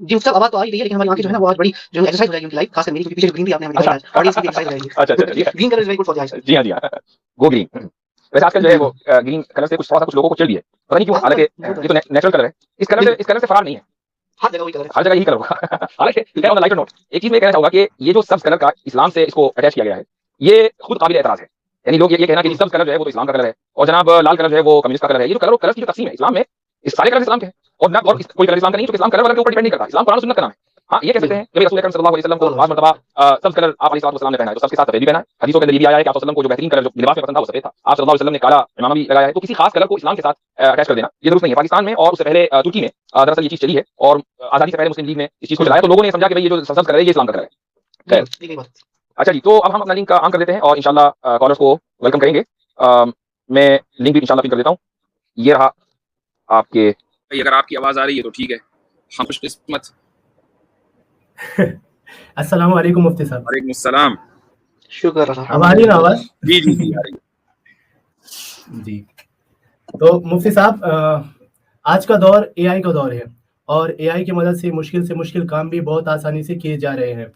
जी उसका आवाज तो आ ही रही है, लेकिन हमारी आंखें जो है ना वो आज बड़ी जो एक्सरसाइज हो जाएगी उनकी लाइफ, खासकर मेरी, क्योंकि पीछे ग्रीन भी आपने हमें दिखाया आज ऑडियंस की एक्सरसाइज हो जाएगी। अच्छा अच्छा, green colour is very good for the eyes. जी हाँ जी हाँ, गो ग्रीन। वैसे आजकल जो है वो ग्रीन कलर से कुछ थोड़ा सा कुछ लोगों को चिढ़ भी है, पता नहीं क्यों, हालांकि ये तो नेचुरल कलर है, इस कलर से फरार नहीं है, हर जगह वही कलर है, हर जगह यही कलर होगा। हालांकि ऑन लाइटर नोट एक चीज मैं कहना चाहूंगा कि ये जो सब्ज कलर का इस्लाम से इसको अटैच किया गया है, ये खुद काबिल एतराज है। यानी लोग ये कहना कि सब्ज कलर जो है वो तो इस्लाम का कलर है, और जनाब लाल कलर जो है वो कम्युनिस्ट का कलर है। ये जो कलर की जो तकसीम है इस्लाम में, इस सारे कलर इस्लाम के हैं, और ना और कोई कलर इस्लाम का नहीं, जो इस्लाम कलर वाला के ऊपर डिपेंड नहीं करता, इस्लाम कुरान और सुन्नत का नाम है। हाँ ये कह सकते हैं कि भाई रसूल अकरम सल्लल्लाहु अलैहि वसल्लम को बाज़ मरतबा सब्ज कलर आप अलैहि सल्लम ने पहना है, तो सबके साथ सफेद भी पहना है। हदीसों के अंदर ये भी आया है कि आप सल्लल्लाहु अलैहि वसल्लम को जो बेहतरीन कलर जो लिबास में पसंद था वो सफेद था, आप सल्लल्लाहु अलैहि वसल्लम ने काला इमामा भी लगाया है। तो किसी खास कलर को इस्लाम के साथ अटैच कर देना ये दुरुस्त नहीं है। पाकिस्तान में और उससे पहले तुर्की में दरअसल ये चीज चली है, और आजादी से पहले मुस्लिम लीग ने इस चीज को चलाया, तो लोगों ने समझा कि भाई ये जो सब्ज कलर है ये इस्लाम का कलर है। खैर अच्छा जी, तो अब हम अपना लिंक ऑन कर देते हैं और इंशाल्लाह कॉलर्स को वेलकम करेंगे। मैं लिंक भी इंशाल्लाह पिन कर देता हूँ, ये रहा आपके, अगर आपकी आवाज आ रही है तो ठीक है, हम खुशकिस्मत। अस्सलाम वालेकुम मुफ्ती साहब। वालेकुम अस्सलाम। शुक्र। अब आ रही है आवाज? जी जी जी आ रही है जी। तो मुफ्ती साहब, आज का दौर एआई का दौर है, और एआई की मदद से मुश्किल काम भी बहुत आसानी से किए जा रहे हैं,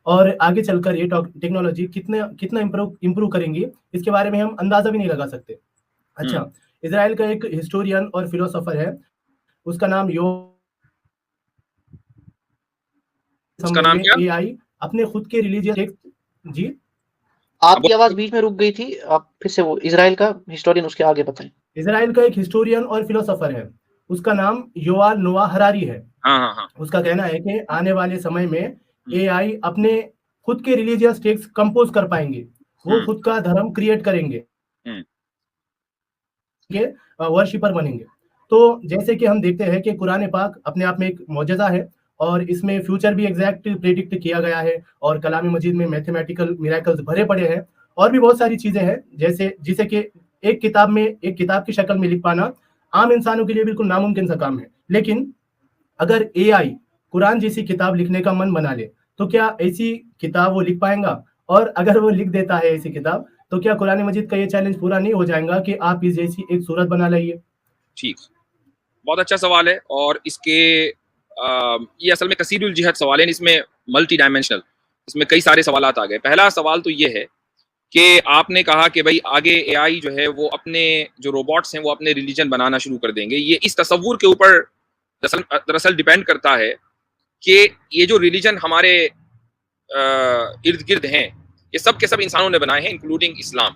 और आगे चलकर ये टेक्नोलॉजी कितना इम्प्रूव करेंगी इसके बारे में हम अंदाजा भी नहीं लगा सकते। अच्छा, इजराइल का एक हिस्टोरियन और फिलोसोफर है, उसका नाम उसका नाम क्या? एआई अपने खुद के रिलीजियस। जी आपकी आवाज बीच में रुक गई थी, आप फिर से वो इजराइल का हिस्टोरियन उसके आगे बताएं। इजराइल का एक हिस्टोरियन और फिलोसोफर है, उसका नाम युवाल नोआ हरारी है। हाँ। उसका कहना है कि आने वाले समय में एआई अपने खुद के रिलीजियस टेक्स्ट कंपोज कर पाएंगे, वो खुद का धर्म क्रिएट करेंगे, वर्शिपर बनेंगे। तो जैसे कि हम देखते हैं कि कुरान पाक अपने आप में एक मौजज़ा है, और इसमें फ्यूचर भी एग्जैक्ट प्रेडिक्ट किया गया है, और कलाम मजीद में मैथमेटिकल मिरेकल्स भरे पड़े हैं, और भी बहुत सारी चीजें हैं जैसे जिसे कि एक किताब की शक्ल में लिख पाना आम इंसानों के लिए बिल्कुल नामुमकिन सा काम है। लेकिन अगर एआई कुरान जैसी किताब लिखने का मन बना ले तो क्या ऐसी किताब वो लिख पाएगा? और अगर वो लिख देता है ऐसी किताब, तो क्या कुरान मजीद का ये चैलेंज पूरा नहीं हो जाएगा कि आप इस जैसी एक सूरत बना लाइए? ठीक, बहुत अच्छा सवाल है, और इसके ये असल में कसीरुल जिहत सवाल है, इसमें मल्टी डायमेंशनल, इसमें कई सारे सवालात आ गए। पहला सवाल तो ये है कि आपने कहा कि भाई आगे एआई जो है वो अपने जो रोबोट्स हैं वो अपने रिलीजन बनाना शुरू कर देंगे। ये इस तस्वुर के ऊपर दरअसल डिपेंड करता है कि ये जो रिलीजन हमारे इर्द गिर्द हैं ये सब के सब इंसानों ने बनाए हैं, इंक्लूडिंग इस्लाम।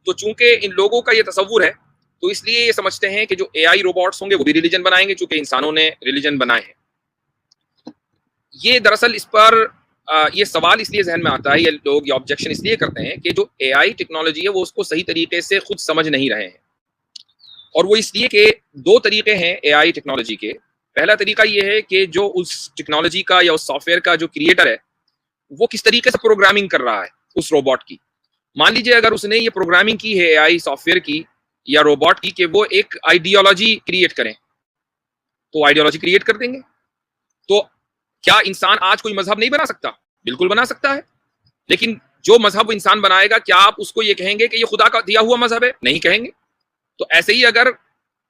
तो चूंकि इन लोगों का ये तस्वुर है, तो इसलिए ये समझते हैं कि जो एआई रोबोट्स होंगे वो भी रिलीजन बनाएंगे, चूंकि इंसानों ने रिलीजन बनाए हैं। ये दरअसल इस पर ये सवाल इसलिए जहन में आता है, ये लोग ये ऑब्जेक्शन इसलिए करते हैं कि जो एआई टेक्नोलॉजी है वो उसको सही तरीके से खुद समझ नहीं रहे हैं, और वो इसलिए कि दो तरीके हैं एआई टेक्नोलॉजी के। पहला तरीका ये है कि जो उस टेक्नोलॉजी का या उस सॉफ्टवेयर का जो क्रिएटर है वो किस तरीके से प्रोग्रामिंग कर रहा है उस रोबोट की। मान लीजिए अगर उसने ये प्रोग्रामिंग की है एआई सॉफ्टवेयर की या रोबोट की कि वो एक आइडियोलॉजी क्रिएट करें, तो आइडियोलॉजी क्रिएट कर देंगे। तो क्या इंसान आज कोई मजहब नहीं बना सकता? बिल्कुल बना सकता है, लेकिन जो मजहब इंसान बनाएगा क्या आप उसको ये कहेंगे कि ये खुदा का दिया हुआ मजहब है? नहीं कहेंगे। तो ऐसे ही अगर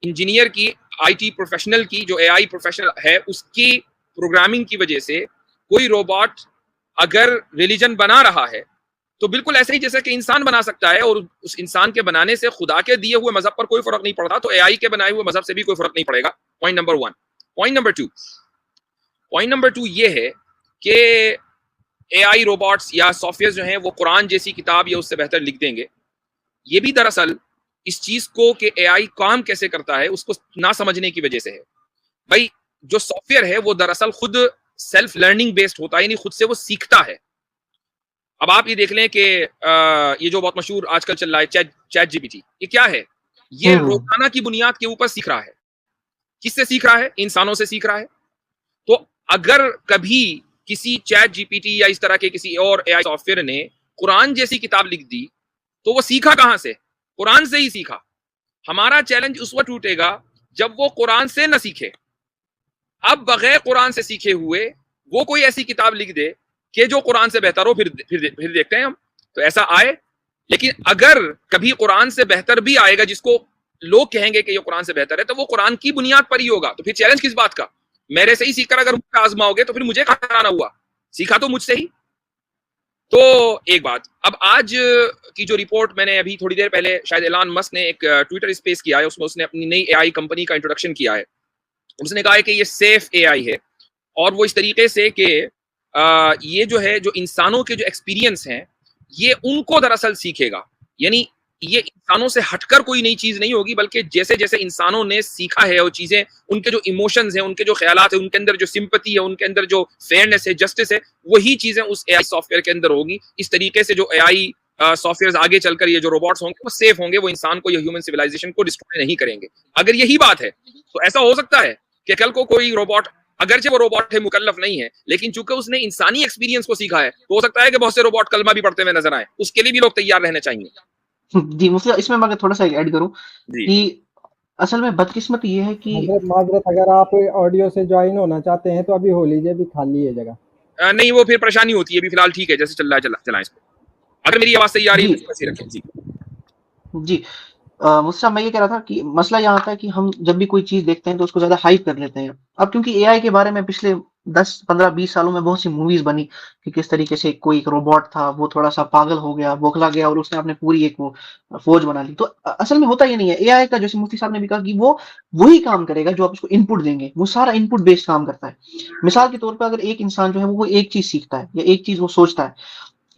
इंजीनियर की, आईटी प्रोफेशनल की, जो एआई प्रोफेशनल है उसकी प्रोग्रामिंग की वजह से कोई रोबोट अगर रिलीजन बना रहा है, तो बिल्कुल ऐसे ही जैसे कि इंसान बना सकता है, और उस इंसान के बनाने से खुदा के दिए हुए मजहब पर कोई फर्क नहीं पड़ता, तो एआई के बनाए हुए मजहब से भी कोई फर्क नहीं पड़ेगा। Point number 1। पॉइंट नंबर 2 ये है कि एआई रोबोट्स या सॉफ्टवेयर जो हैं वो कुरान जैसी किताब या उससे बेहतर लिख देंगे। ये भी दरअसल इस चीज को कि एआई काम कैसे करता है उसको ना समझने की वजह से है। भाई जो सॉफ्टवेयर है वो दरअसल खुद सेल्फ लर्निंग बेस्ड होता है, यानी खुद से वो सीखता है। अब आप ये देख लें कि ये जो बहुत मशहूर आजकल चल रहा है चैट जीपीटी, ये क्या है? ये रोजाना की बुनियाद के ऊपर सीख रहा है। किससे सीख रहा है? इंसानों से सीख रहा है। तो अगर कभी किसी चैट जीपीटी या इस तरह के किसी और एआई सॉफ्टवेयर ने कुरान जैसी किताब लिख दी, तो वो सीखा कहां से? कुरान से ही सीखा। हमारा चैलेंज उस वक्त टूटेगा जब वो कुरान से न सीखे। अब बगैर कुरान से सीखे हुए वो कोई ऐसी किताब लिख दे कि जो कुरान से बेहतर हो, फिर देखते हैं हम। तो ऐसा आए, लेकिन अगर कभी कुरान से बेहतर भी आएगा जिसको लोग कहेंगे कि ये कुरान से बेहतर है, तो वो कुरान की बुनियाद पर ही होगा। तो फिर चैलेंज किस बात का? मेरे से ही सीखकर अगर मुझे आजमाओगे तो फिर मुझे कहाँ आना हुआ, सीखा तो मुझसे ही। तो एक बात, अब आज की जो रिपोर्ट मैंने अभी थोड़ी देर पहले शायद एलन मस्क ने एक ट्विटर स्पेस किया है, उसमें उसने अपनी नई एआई कंपनी का इंट्रोडक्शन किया है। उसने कहा है कि ये सेफ एआई है, और वो इस तरीके से कि ये जो है, जो इंसानों के जो एक्सपीरियंस हैं, ये उनको दरअसल सीखेगा। यानी ये इंसानों से हटकर कोई नई चीज नहीं होगी, बल्कि जैसे जैसे इंसानों ने सीखा है वो चीजें, उनके जो इमोशंस हैं, उनके जो ख्यालात है, उनके अंदर जो सिंपैथी है, उनके अंदर जो फेयरनेस है, जस्टिस है, वही चीजें उस एआई सॉफ्टवेयर के अंदर होगी। इस तरीके से जो एआई सॉफ्टवेयर आगे चलकर ये जो रोबोट्स होंगे वो सेफ होंगे, वो इंसान को या ह्यूमन सिविलाइजेशन को डिस्ट्रॉय नहीं करेंगे। अगर यही बात है तो ऐसा हो सकता है कि कल को कोई रोबोट, अगरचे वो रोबोट है, मुकल्लफ नहीं है, लेकिन चूंकि उसने इंसानी एक्सपीरियंस को सीखा है, तो हो सकता है कि बहुत से रोबोट कलमा भी पढ़ते हुए नजर आए। उसके लिए भी लोग तैयार रहने चाहिए। जी मुफ्ती, इसमें मैं थोड़ा सा ऐड करूं कि असल में बदकिस्मती ये है कि माजरत, अगर आप ऑडियो से ज्वाइन होना चाहते हैं तो अभी हो लीजिए, अभी खाली है जगह। नहीं, वो फिर परेशानी होती है। अभी फिलहाल ठीक है, जैसे चल रहा है चलाएं इसको। अगर मेरी आवाज सही आ रही है तो वैसे रखें। जी जी मुस्ता, मैं ये कह रहा था कि मसला यहाँ आता है कि हम जब भी कोई चीज देखते हैं तो उसको ज्यादा हाइप कर लेते हैं। अब क्योंकि एआई के बारे में पिछले 10, 15, 20 सालों में बहुत सी मूवीज बनी कि किस तरीके से कोई एक रोबोट था, वो थोड़ा सा पागल हो गया, बौखला गया, और उसने अपने पूरी एक वो फौज बना ली। तो असल में होता ये नहीं है। एआई का, जैसे मुफ्ती साहब ने भी कहा, कि वो वही काम करेगा जो आप उसको इनपुट देंगे। वो सारा इनपुट बेस्ड काम करता है। मिसाल के तौर पर अगर एक इंसान जो है वो एक चीज सीखता है या एक चीज वो सोचता है,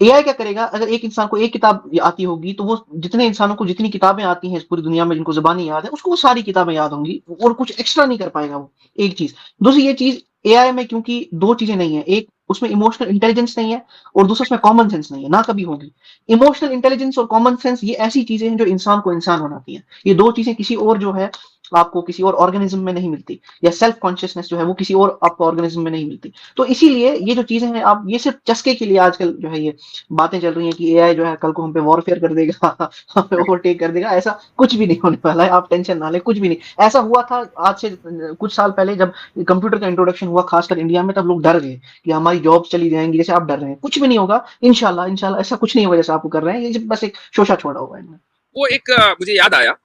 एआई क्या करेगा, अगर एक इंसान को एक किताब आती होगी तो वो जितने इंसानों को जितनी किताबें आती हैं इस पूरी दुनिया में, जिनको जुबानी याद है, उसको वो सारी किताबें याद होंगी और कुछ एक्स्ट्रा नहीं कर पाएगा वो। एक चीज। दूसरी ये चीज, एआई में क्योंकि दो चीजें नहीं है, एक उसमें इमोशनल इंटेलिजेंस नहीं है और दूसरा उसमें कॉमन सेंस नहीं है, ना कभी होगी। इमोशनल इंटेलिजेंस और कॉमन सेंस ये ऐसी चीजें हैं जो इंसान को इंसान बनाती हैं। ये दो चीजें किसी और जो है आपको किसी और ऑर्गेनिज्म में नहीं मिलती, या सेल्फ कॉन्शियसनेस जो है वो किसी और आपको ऑर्गेनिज्म में नहीं मिलती। तो इसीलिए ये जो चीजें हैं, आप ये सिर्फ चस्के के लिए आजकल जो है ये बातें चल रही हैं कि एआई जो है कल को हम पे वॉरफेयर कर देगा, हम पे ओवरटेक कर देगा। ऐसा कुछ भी नहीं होने वाला है, आप टेंशन ना लें, कुछ भी नहीं। ऐसा हुआ था आज से कुछ साल पहले जब कंप्यूटर का इंट्रोडक्शन हुआ, खासकर इंडिया में, तब लोग डर गए कि हमारी जॉब चली जाएंगी, जैसे आप डर रहे हैं। कुछ भी नहीं होगा, इंशाल्लाह इंशाल्लाह ऐसा कुछ नहीं होगा जैसा आप कर रहे हैं। ये बस एक शोशा छोड़ा हुआ है इनमें। वो एक मुझे याद आया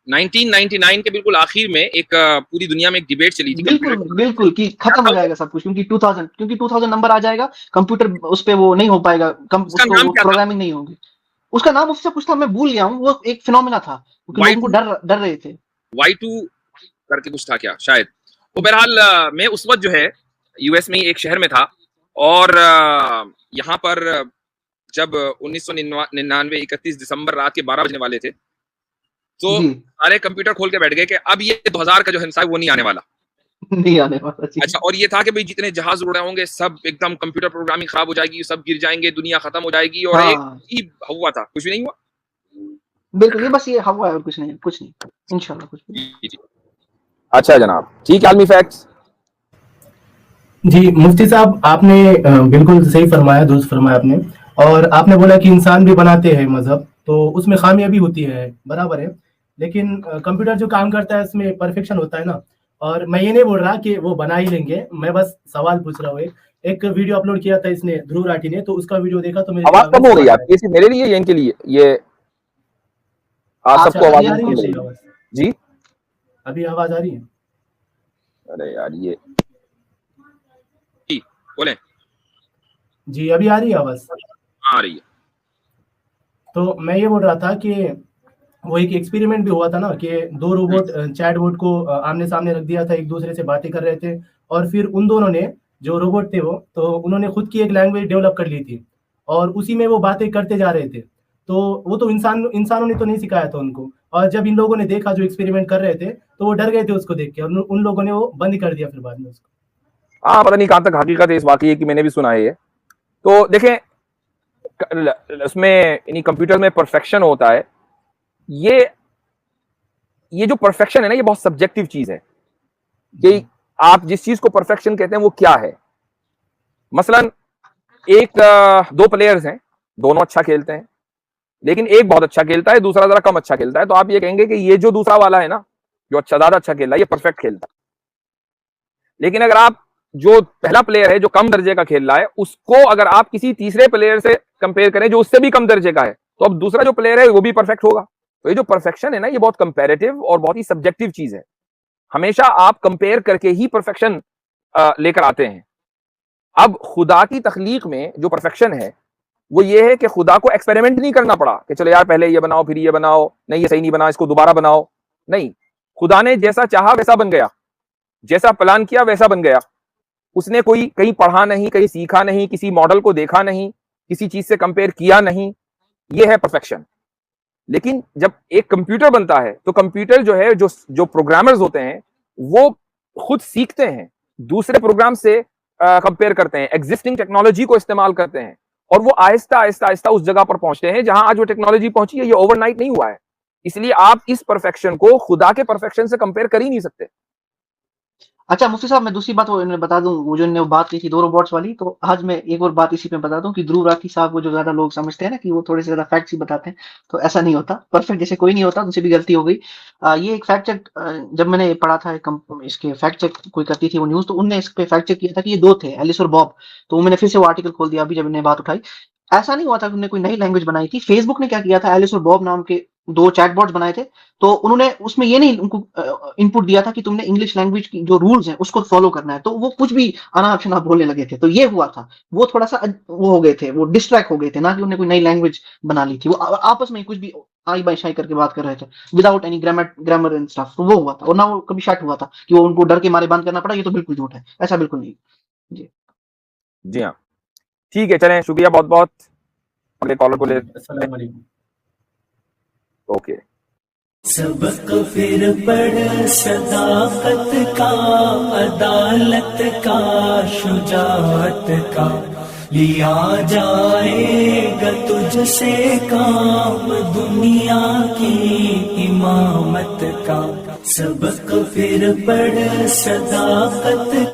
1999 के बिल्कुल आखिर में एक पूरी दुनिया में एक डिबेट चली थी। बिल्कुल बिल्कुल कि खत्म हो जाएगा सब कुछ, क्योंकि 2000 नंबर आ जाएगा, कंप्यूटर उस पे वो नहीं हो पाएगा, उसको प्रोग्रामिंग नहीं होगी। उसका नाम उससे पूछता था, मैं भूल गया हूँ। वो एक फिनोमेना था, क्योंकि लोगों को डर रहे थे। Y2 करके कुछ था क्या शायद। तो बहरहाल मैं उस वक्त जो है यूएस में एक शहर में था, और यहाँ पर जब 1999 31 दिसंबर रात के 12 बजने वाले थे, तो सारे कंप्यूटर खोल के बैठ गए कि अब ये 2000 का जो हिस्सा है वो नहीं आने वाला। नहीं आने वाला। अच्छा, और ये था कि भाई जितने जहाज उड़ रहे होंगे सब एकदम कंप्यूटर प्रोग्रामिंग खराब हो जाएगी, सब गिर जाएंगे, दुनिया खत्म हो जाएगी। और एक ही हुआ था, कुछ भी नहीं हुआ। बिल्कुल, ये बस ये हवा है और कुछ नहीं, कुछ नहीं, इंशाल्लाह कुछ नहीं। अच्छा जनाब, ठीक है। आलमी फैक्ट्स। जी मुफ्ती साहब, आपने बिल्कुल सही फरमाया, दुरुस्त फरमाया आपने। और आपने बोला कि इंसान भी बनाते हैं मजहब, तो उसमें खामियां भी होती है, बराबर है। लेकिन कंप्यूटर जो काम करता है उसमें परफेक्शन होता है ना। और मैं ये नहीं बोल रहा कि वो बना ही लेंगे, मैं बस सवाल पूछ रहा हूँ। एक वीडियो अपलोड किया था इसने, ध्रुव राठी ने, तो उसका वीडियो देखा तो मेरे आवाज कम हो गई आपकी, ये मेरे लिए या इनके लिए? ये आप सबको आवाज आ रही है? जी अभी आवाज आ रही है? अरे यार ये बोले जी, अभी आ रही है आवाज? आ रही है। तो मैं ये बोल रहा था कि वो एक एक्सपेरिमेंट भी हुआ था ना, कि दो रोबोट चैट बोट को आमने सामने रख दिया था, एक दूसरे से बातें कर रहे थे, और फिर उन दोनों ने, जो रोबोट थे वो, तो उन्होंने खुद की एक लैंग्वेज डेवलप कर ली थी और उसी में वो बातें करते जा रहे थे। तो वो तो इंसानों ने तो नहीं सिखाया था उनको। और जब इन लोगों ने देखा जो एक्सपेरिमेंट कर रहे थे, तो वो डर गए थे उसको देख के, और उन लोगों ने वो बंद कर दिया फिर बाद में उसको। हाँ, पता नहीं कहां तक हकीकत है इस वाकये की, मैंने भी सुना है ये। तो देखें, उसमें इन्हीं कंप्यूटर में परफेक्शन होता है। ये जो परफेक्शन है ना, ये बहुत सब्जेक्टिव चीज है कि आप जिस चीज को परफेक्शन कहते हैं वो क्या है। मसलन दो प्लेयर्स हैं, दोनों अच्छा खेलते हैं, लेकिन एक बहुत अच्छा खेलता है, दूसरा जरा कम अच्छा खेलता है। तो आप ये कहेंगे कि ये जो दूसरा वाला है ना, जो ज्यादा अच्छा खेल रहा है, ये परफेक्ट खेलता है। लेकिन अगर आप जो पहला प्लेयर है जो कम दर्जे का खेल रहा है, उसको अगर आप किसी तीसरे प्लेयर से कंपेयर करें जो उससे भी कम दर्जे का है, तो अब दूसरा जो प्लेयर है वो भी परफेक्ट होगा। तो ये जो परफेक्शन है ना, ये बहुत कंपैरेटिव और बहुत ही सब्जेक्टिव चीज है। हमेशा आप कंपेयर करके ही परफेक्शन लेकर आते हैं। अब खुदा की तख्लीक में जो परफेक्शन है वो ये है कि खुदा को एक्सपेरिमेंट नहीं करना पड़ा कि चलो यार पहले ये बनाओ फिर ये बनाओ, नहीं ये सही नहीं बना इसको दोबारा बनाओ। नहीं, खुदा ने जैसा चाहा वैसा बन गया, जैसा प्लान किया वैसा बन गया। उसने कोई कहीं पढ़ा नहीं, कहीं सीखा नहीं, किसी मॉडल को देखा नहीं, किसी चीज से कंपेयर किया नहीं। ये है परफेक्शन। लेकिन जब एक कंप्यूटर बनता है तो कंप्यूटर जो है, जो प्रोग्रामर्स होते हैं वो खुद सीखते हैं, दूसरे प्रोग्राम से कंपेयर करते हैं, एग्जिस्टिंग टेक्नोलॉजी को इस्तेमाल करते हैं और वो आहिस्ता आहिस्ता आहिस्ता उस जगह पर पहुंचते हैं जहां आज वो टेक्नोलॉजी पहुंची है। ये ओवरनाइट नहीं हुआ है। इसलिए आप इस परफेक्शन को खुदा के परफेक्शन से कंपेयर कर ही नहीं सकते। अच्छा मुफ्ती साहब, मैं दूसरी बात वो इन्हें बता दूं, वो जो इन्होंने बात की थी 2 रोबोट्स वाली, तो आज मैं एक और बात इसी पे बता दूं कि ध्रुव राठी साहब को जो ज्यादा लोग समझते हैं ना कि वो थोड़े से ज्यादा फैक्ट्स ही बताते हैं, तो ऐसा नहीं होता। परफेक्ट जैसे कोई नहीं होता, उनसे भी गलती हो गई। ये एक फैक्ट चेक जब मैंने पढ़ा था, इसके फैक्ट चेक कोई करती थी वो न्यूज, तो उनने इस पे फैक्ट चेक किया था कि ये 2 थे, एलिस और बॉब। तो मैंने फिर से वो आर्टिकल खोल दिया अभी जब इन्हें बात उठाई। ऐसा नहीं हुआ था कि उन्होंने कोई नई लैंग्वेज बनाई थी। फेसबुक ने क्या किया था, एलिस और बॉब नाम के 2 चैटबॉट्स बनाए थे, तो उन्होंने उसमें ये नहीं उनको इनपुट दिया था कि तुमने इंग्लिश लैंग्वेज की जो रूल्स हैं उसको फॉलो करना है, तो वो कुछ भी अनाप शनाप बोलने लगे थे। तो ये हुआ था, वो थोड़ा सा वो हो गए थे, वो डिस्ट्रैक्ट हो गए थे, ना कि उन्होंने कोई नई लैंग्वेज बना ली थी। वो आपस में कुछ भी आई बाई शाई करके बात कर रहे थे without any grammar and stuff. तो वो हुआ था, और ना वो कभी शट हुआ था कि वो उनको डर के मारे बंद करना पड़ा। ये तो बिल्कुल झूठ है, ऐसा बिल्कुल नहीं। जी हाँ, ठीक है, चलें, शुक्रिया बहुत बहुत। अगले कॉलर को ले। अस्सलाम वालेकुम। ओके। सबक फिर पढ़ सदाकत का, अदालत का, शुजाअत का, लिया जाएगा तुझसे काम दुनिया की इमामत का। सबक फिर पढ़ सदाकत